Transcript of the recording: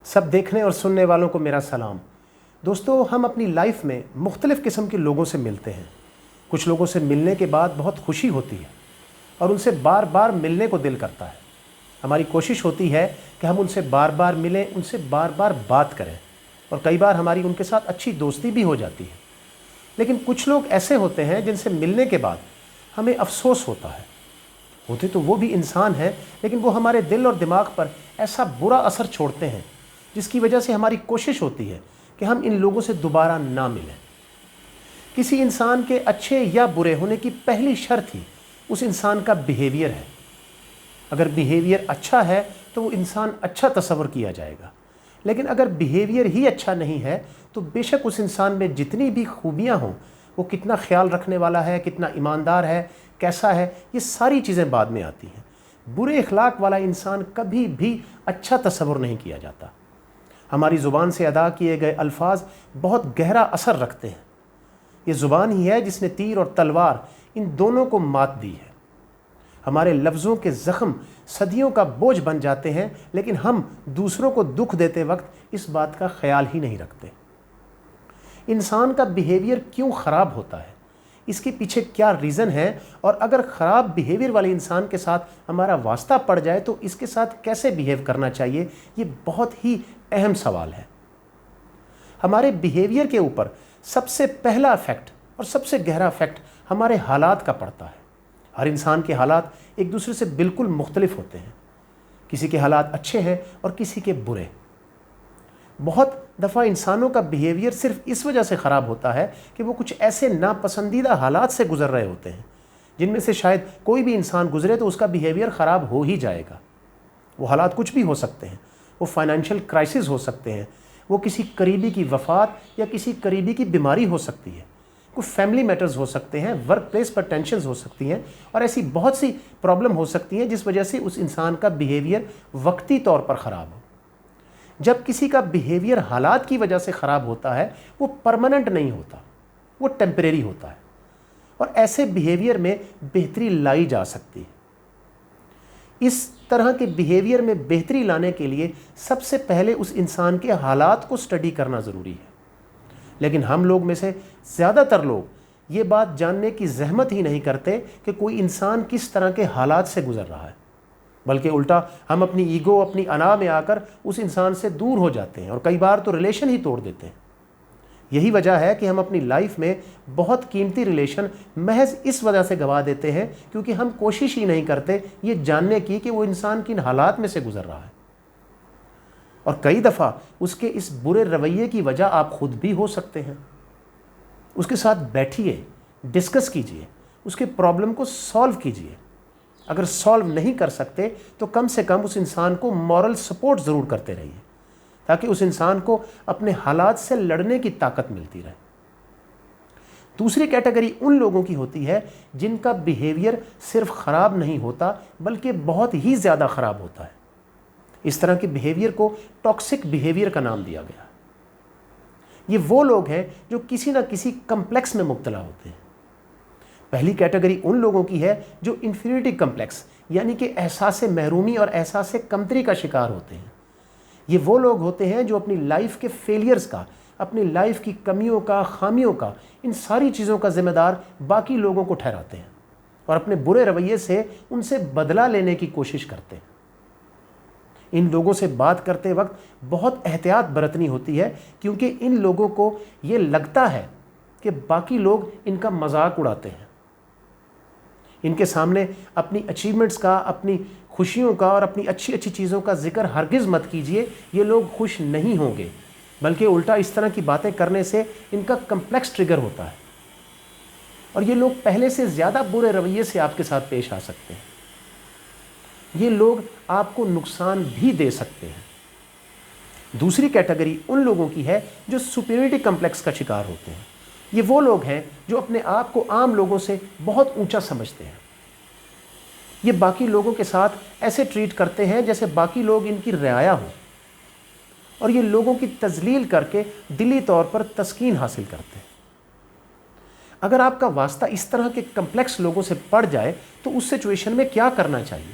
سب دیکھنے اور سننے والوں کو میرا سلام۔ دوستو، ہم اپنی لائف میں مختلف قسم کے لوگوں سے ملتے ہیں۔ کچھ لوگوں سے ملنے کے بعد بہت خوشی ہوتی ہے اور ان سے بار بار ملنے کو دل کرتا ہے۔ ہماری کوشش ہوتی ہے کہ ہم ان سے بار بار ملیں، ان سے بار بار بات کریں، اور کئی بار ہماری ان کے ساتھ اچھی دوستی بھی ہو جاتی ہے۔ لیکن کچھ لوگ ایسے ہوتے ہیں جن سے ملنے کے بعد ہمیں افسوس ہوتا ہے۔ ہوتے تو وہ بھی انسان ہیں، لیکن وہ ہمارے دل اور دماغ پر ایسا برا اثر چھوڑتے ہیں جس کی وجہ سے ہماری کوشش ہوتی ہے کہ ہم ان لوگوں سے دوبارہ نہ ملیں۔ کسی انسان کے اچھے یا برے ہونے کی پہلی شرط ہی اس انسان کا بیہیویئر ہے۔ اگر بیہیویئر اچھا ہے تو وہ انسان اچھا تصور کیا جائے گا، لیکن اگر بیہیویئر ہی اچھا نہیں ہے تو بے شک اس انسان میں جتنی بھی خوبیاں ہوں، وہ کتنا خیال رکھنے والا ہے، کتنا ایماندار ہے، کیسا ہے، یہ ساری چیزیں بعد میں آتی ہیں۔ برے اخلاق والا انسان کبھی بھی اچھا تصور نہیں کیا جاتا۔ ہماری زبان سے ادا کیے گئے الفاظ بہت گہرا اثر رکھتے ہیں۔ یہ زبان ہی ہے جس نے تیر اور تلوار ان دونوں کو مات دی ہے۔ ہمارے لفظوں کے زخم صدیوں کا بوجھ بن جاتے ہیں، لیکن ہم دوسروں کو دکھ دیتے وقت اس بات کا خیال ہی نہیں رکھتے۔ انسان کا بیہیویئر کیوں خراب ہوتا ہے؟ اس کے پیچھے کیا ریزن ہے؟ اور اگر خراب بیہیویئر والے انسان کے ساتھ ہمارا واسطہ پڑ جائے تو اس کے ساتھ کیسے بیہیو کرنا چاہیے؟ یہ بہت ہی اہم سوال ہے۔ ہمارے بیہیویئر کے اوپر سب سے پہلا افیکٹ اور سب سے گہرا افیکٹ ہمارے حالات کا پڑتا ہے۔ ہر انسان کے حالات ایک دوسرے سے بالکل مختلف ہوتے ہیں۔ کسی کے حالات اچھے ہیں اور کسی کے برے۔ بہت دفعہ انسانوں کا بیہیویئر صرف اس وجہ سے خراب ہوتا ہے کہ وہ کچھ ایسے ناپسندیدہ حالات سے گزر رہے ہوتے ہیں جن میں سے شاید کوئی بھی انسان گزرے تو اس کا بیہیویئر خراب ہو ہی جائے گا۔ وہ حالات کچھ بھی ہو سکتے ہیں۔ وہ فائنینشیل کرائسس ہو سکتے ہیں، وہ کسی قریبی کی وفات یا کسی قریبی کی بیماری ہو سکتی ہے، کوئی فیملی میٹرز ہو سکتے ہیں، ورک پلیس پر ٹینشنز ہو سکتی ہیں، اور ایسی بہت سی پرابلم ہو سکتی ہیں جس وجہ سے اس انسان کا بیہیویئر وقتی طور پر خراب ہو۔ جب کسی کا بیہیویئر حالات کی وجہ سے خراب ہوتا ہے، وہ پرماننٹ نہیں ہوتا، وہ ٹیمپریری ہوتا ہے، اور ایسے بیہیویئر میں بہتری لائی جا سکتی ہے۔ اس طرح کے بیہیویئر میں بہتری لانے کے لیے سب سے پہلے اس انسان کے حالات کو سٹڈی کرنا ضروری ہے۔ لیکن ہم لوگ میں سے زیادہ تر لوگ یہ بات جاننے کی زحمت ہی نہیں کرتے کہ کوئی انسان کس طرح کے حالات سے گزر رہا ہے، بلکہ الٹا ہم اپنی ایگو، اپنی انا میں آ کر اس انسان سے دور ہو جاتے ہیں اور کئی بار تو ریلیشن ہی توڑ دیتے ہیں۔ یہی وجہ ہے کہ ہم اپنی لائف میں بہت قیمتی ریلیشن محض اس وجہ سے گوا دیتے ہیں کیونکہ ہم کوشش ہی نہیں کرتے یہ جاننے کی کہ وہ انسان کن حالات میں سے گزر رہا ہے۔ اور کئی دفعہ اس کے اس برے رویے کی وجہ آپ خود بھی ہو سکتے ہیں۔ اس کے ساتھ بیٹھیے، ڈسکس کیجئے، اس کے پرابلم کو سالو کیجئے۔ اگر سالو نہیں کر سکتے تو کم سے کم اس انسان کو مورل سپورٹ ضرور کرتے رہیے تاکہ اس انسان کو اپنے حالات سے لڑنے کی طاقت ملتی رہے۔ دوسری کیٹیگری ان لوگوں کی ہوتی ہے جن کا بیہیویئر صرف خراب نہیں ہوتا بلکہ بہت ہی زیادہ خراب ہوتا ہے۔ اس طرح کے بیہیویئر کو ٹاکسک بیہیویئر کا نام دیا گیا۔ یہ وہ لوگ ہیں جو کسی نہ کسی کمپلیکس میں مبتلا ہوتے ہیں۔ پہلی کیٹیگری ان لوگوں کی ہے جو انفیریٹی کمپلیکس یعنی کہ احساس محرومی اور احساس کمتری کا شکار ہوتے ہیں۔ یہ وہ لوگ ہوتے ہیں جو اپنی لائف کے فیلیئرز کا، اپنی لائف کی کمیوں کا، خامیوں کا، ان ساری چیزوں کا ذمہ دار باقی لوگوں کو ٹھہراتے ہیں اور اپنے برے رویے سے ان سے بدلہ لینے کی کوشش کرتے ہیں۔ ان لوگوں سے بات کرتے وقت بہت احتیاط برتنی ہوتی ہے کیونکہ ان لوگوں کو یہ لگتا ہے کہ باقی لوگ ان کا مذاق اڑاتے ہیں۔ ان کے سامنے اپنی اچیومنٹس کا، اپنی خوشیوں کا اور اپنی اچھی اچھی چیزوں کا ذکر ہرگز مت کیجیے، یہ لوگ خوش نہیں ہوں گے، بلکہ الٹا اس طرح کی باتیں کرنے سے ان کا کمپلیکس ٹریگر ہوتا ہے اور یہ لوگ پہلے سے زیادہ برے رویے سے آپ کے ساتھ پیش آ سکتے ہیں۔ یہ لوگ آپ کو نقصان بھی دے سکتے ہیں۔ دوسری کیٹیگری ان لوگوں کی ہے جو سپیریورٹی کمپلیکس کا شکار ہوتے ہیں۔ یہ وہ لوگ ہیں جو اپنے آپ کو عام لوگوں سے بہت اونچا سمجھتے ہیں۔ یہ باقی لوگوں کے ساتھ ایسے ٹریٹ کرتے ہیں جیسے باقی لوگ ان کی رعایا ہوں، اور یہ لوگوں کی تذلیل کر کے دلی طور پر تسکین حاصل کرتے ہیں۔ اگر آپ کا واسطہ اس طرح کے کمپلیکس لوگوں سے پڑ جائے تو اس سچویشن میں کیا کرنا چاہیے؟